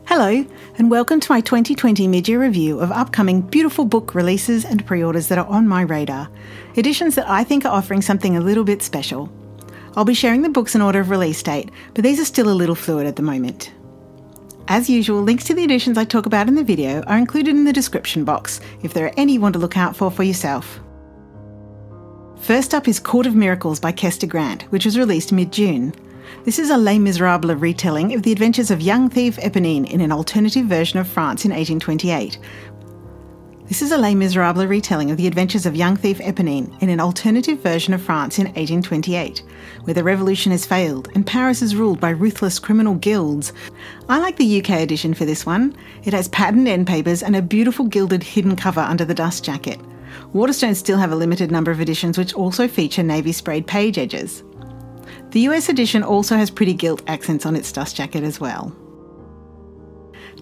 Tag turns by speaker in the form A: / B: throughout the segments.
A: Hello, and welcome to my 2020 mid-year review of upcoming beautiful book releases and pre-orders that are on my radar, editions that I think are offering something a little bit special. I'll be sharing the books in order of release date, but these are still a little fluid at the moment. As usual, links to the editions I talk about in the video are included in the description box if there are any you want to look out for yourself. First up is Court of Miracles by Kester Grant, which was released mid-June. This is a Les Miserables retelling of the adventures of young thief Eponine in an alternative version of France in 1828. This is a Les Miserables retelling of the adventures of young thief Eponine in an alternative version of France in 1828, where the revolution has failed and Paris is ruled by ruthless criminal guilds. I like the UK edition for this one. It has patterned end papers and a beautiful gilded hidden cover under the dust jacket. Waterstones still have a limited number of editions which also feature navy sprayed page edges. The US edition also has pretty gilt accents on its dust jacket as well.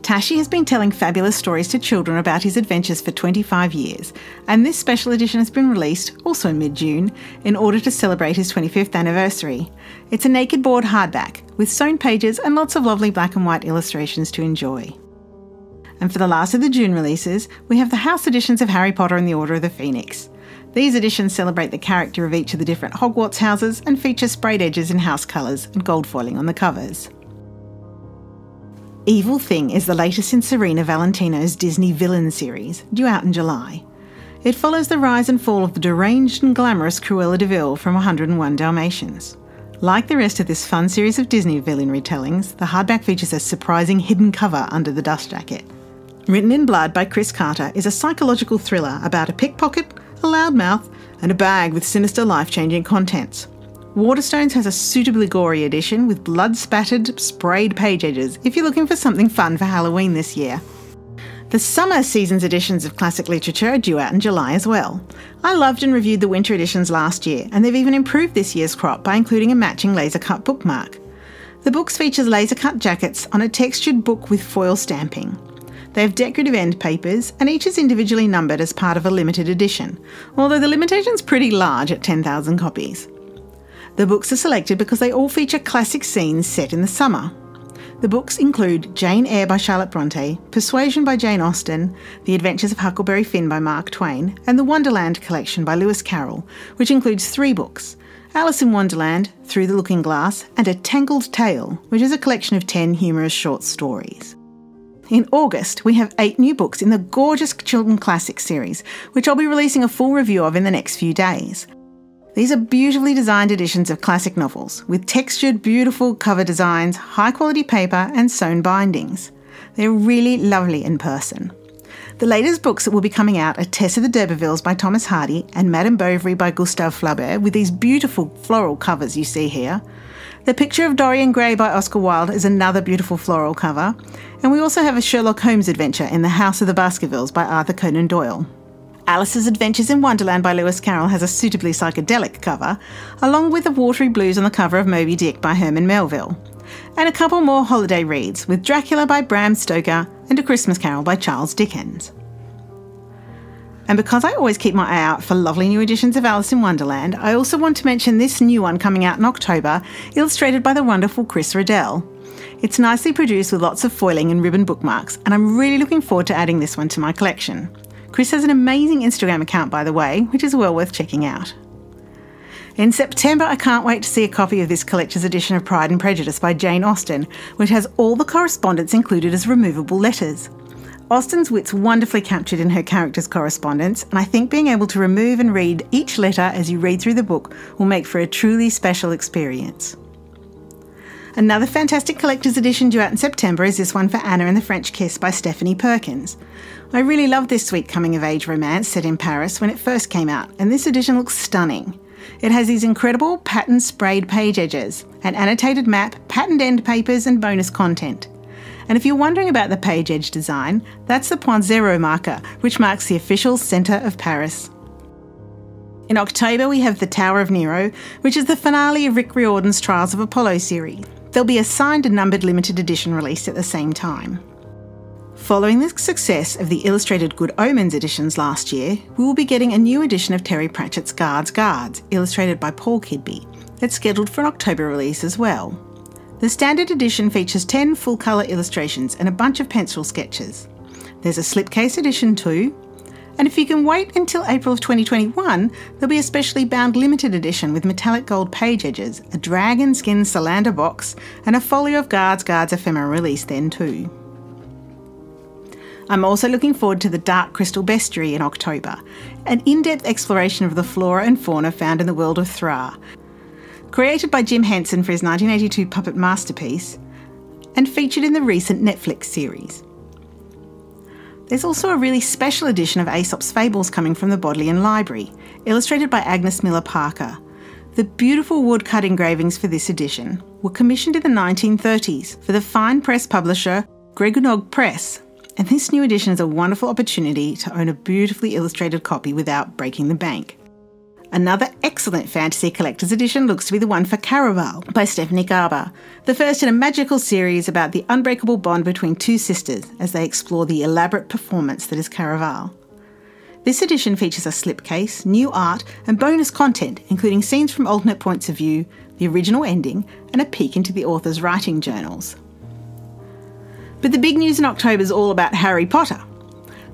A: Tashi has been telling fabulous stories to children about his adventures for 25 years, and this special edition has been released, also mid-June, in order to celebrate his 25th anniversary. It's a naked board hardback, with sewn pages and lots of lovely black and white illustrations to enjoy. And for the last of the June releases, we have the house editions of Harry Potter and the Order of the Phoenix. These editions celebrate the character of each of the different Hogwarts houses and feature sprayed edges in house colours and gold foiling on the covers. Evil Thing is the latest in Serena Valentino's Disney villain series, due out in July. It follows the rise and fall of the deranged and glamorous Cruella de Vil from 101 Dalmatians. Like the rest of this fun series of Disney villain retellings, the hardback features a surprising hidden cover under the dust jacket. Written in Blood by Chris Carter is a psychological thriller about a pickpocket, a loudmouth, and a bag with sinister life-changing contents. Waterstones has a suitably gory edition with blood-spattered, sprayed page edges if you're looking for something fun for Halloween this year. The summer seasons editions of classic literature are due out in July as well. I loved and reviewed the winter editions last year, and they've even improved this year's crop by including a matching laser-cut bookmark. The books features laser-cut jackets on a textured book with foil stamping. They have decorative end papers, and each is individually numbered as part of a limited edition, although the limitation's pretty large at 10,000 copies. The books are selected because they all feature classic scenes set in the summer. The books include Jane Eyre by Charlotte Bronte, Persuasion by Jane Austen, The Adventures of Huckleberry Finn by Mark Twain, and the Wonderland Collection by Lewis Carroll, which includes 3 books: Alice in Wonderland, Through the Looking Glass, and A Tangled Tale, which is a collection of 10 humorous short stories. In August, we have 8 new books in the gorgeous Chiltern Classics series, which I'll be releasing a full review of in the next few days. These are beautifully designed editions of classic novels, with textured, beautiful cover designs, high-quality paper, and sewn bindings. They're really lovely in person. The latest books that will be coming out are Tess of the D'Urbervilles by Thomas Hardy and Madame Bovary by Gustave Flaubert, with these beautiful floral covers you see here. The Picture of Dorian Gray by Oscar Wilde is another beautiful floral cover, and we also have a Sherlock Holmes adventure in The House of the Baskervilles by Arthur Conan Doyle. Alice's Adventures in Wonderland by Lewis Carroll has a suitably psychedelic cover, along with the watery blues on the cover of Moby Dick by Herman Melville, and a couple more holiday reads with Dracula by Bram Stoker and A Christmas Carol by Charles Dickens. And because I always keep my eye out for lovely new editions of Alice in Wonderland, I also want to mention this new one coming out in October, illustrated by the wonderful Chris Riddell. It's nicely produced with lots of foiling and ribbon bookmarks, and I'm really looking forward to adding this one to my collection. Chris has an amazing Instagram account, by the way, which is well worth checking out. In September, I can't wait to see a copy of this collector's edition of Pride and Prejudice by Jane Austen, which has all the correspondence included as removable letters. Austen's wit's wonderfully captured in her characters' correspondence, and I think being able to remove and read each letter as you read through the book will make for a truly special experience. Another fantastic collector's edition due out in September is this one for Anna and the French Kiss by Stephanie Perkins. I really loved this sweet coming-of-age romance set in Paris when it first came out, and this edition looks stunning. It has these incredible patterned sprayed page edges, an annotated map, patterned end papers, and bonus content. And if you're wondering about the page edge design, that's the Point Zero marker, which marks the official centre of Paris. In October, we have The Tower of Nero, which is the finale of Rick Riordan's Trials of Apollo series. There'll be a signed and numbered limited edition released at the same time. Following the success of the illustrated Good Omens editions last year, we will be getting a new edition of Terry Pratchett's Guards, illustrated by Paul Kidby. It's scheduled for an October release as well. The standard edition features 10 full-colour illustrations and a bunch of pencil sketches. There's a slipcase edition too, and if you can wait until April of 2021, there'll be a specially bound limited edition with metallic gold page edges, a dragon skin Solander box, and a folio of Guards ephemera release then too. I'm also looking forward to the Dark Crystal Bestiary in October, an in-depth exploration of the flora and fauna found in the world of Thra, created by Jim Henson for his 1982 puppet masterpiece, and featured in the recent Netflix series. There's also a really special edition of Aesop's Fables coming from the Bodleian Library, illustrated by Agnes Miller Parker. The beautiful woodcut engravings for this edition were commissioned in the 1930s for the fine press publisher Gregunog Press, and this new edition is a wonderful opportunity to own a beautifully illustrated copy without breaking the bank. Another excellent fantasy collector's edition looks to be the one for Caraval by Stephanie Garber, the first in a magical series about the unbreakable bond between two sisters as they explore the elaborate performance that is Caraval. This edition features a slipcase, new art and bonus content, including scenes from alternate points of view, the original ending, and a peek into the author's writing journals. But the big news in October is all about Harry Potter.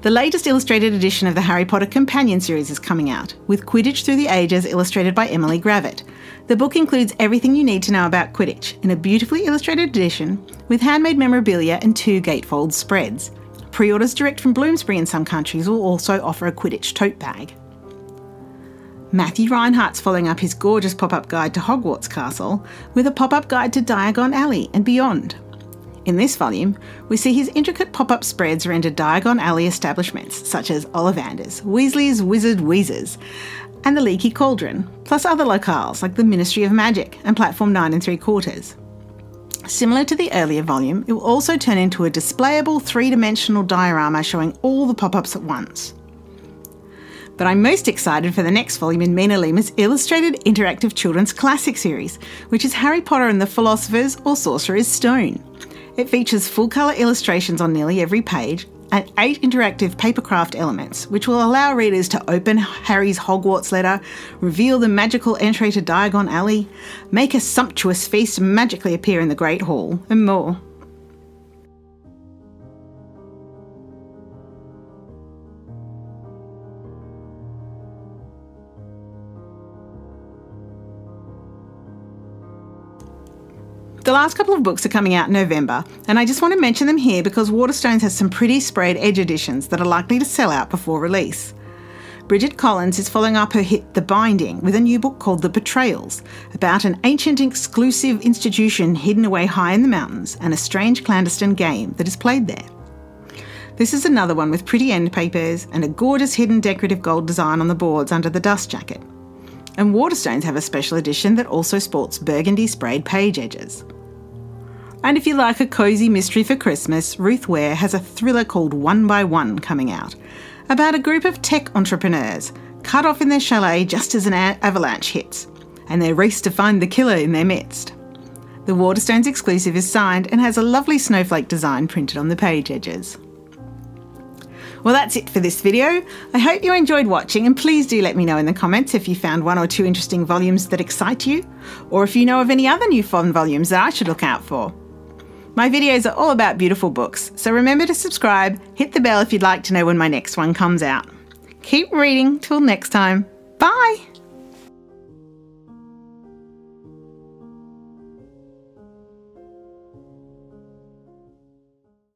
A: The latest illustrated edition of the Harry Potter Companion series is coming out, with Quidditch Through the Ages illustrated by Emily Gravett. The book includes everything you need to know about Quidditch in a beautifully illustrated edition with handmade memorabilia and 2 gatefold spreads. Pre-orders direct from Bloomsbury in some countries will also offer a Quidditch tote bag. Matthew Reinhardt's following up his gorgeous pop-up guide to Hogwarts Castle with a pop-up guide to Diagon Alley and beyond. In this volume, we see his intricate pop-up spreads rendered Diagon Alley establishments such as Ollivander's, Weasley's Wizard Wheezers, and the Leaky Cauldron, plus other locales like the Ministry of Magic and Platform 9 3/4. Similar to the earlier volume, it will also turn into a displayable 3-dimensional diorama showing all the pop-ups at once. But I'm most excited for the next volume in Mina Lima's illustrated interactive children's classic series, which is Harry Potter and the Philosopher's or Sorcerer's Stone. It features full-colour illustrations on nearly every page and 8 interactive papercraft elements, which will allow readers to open Harry's Hogwarts letter, reveal the magical entry to Diagon Alley, make a sumptuous feast magically appear in the Great Hall, and more. The last couple of books are coming out in November, and I just want to mention them here because Waterstones has some pretty sprayed edge editions that are likely to sell out before release. Bridget Collins is following up her hit The Binding with a new book called The Betrayals, about an ancient exclusive institution hidden away high in the mountains and a strange clandestine game that is played there. This is another one with pretty end papers and a gorgeous hidden decorative gold design on the boards under the dust jacket. And Waterstones have a special edition that also sports burgundy sprayed page edges. And if you like a cosy mystery for Christmas, Ruth Ware has a thriller called One by One coming out, about a group of tech entrepreneurs cut off in their chalet just as an avalanche hits, and they race to find the killer in their midst. The Waterstones exclusive is signed and has a lovely snowflake design printed on the page edges. Well, that's it for this video. I hope you enjoyed watching, and please do let me know in the comments if you found 1 or 2 interesting volumes that excite you, or if you know of any other new fun volumes that I should look out for. My videos are all about beautiful books, so remember to subscribe, hit the bell if you'd like to know when my next one comes out. Keep reading till next time. Bye!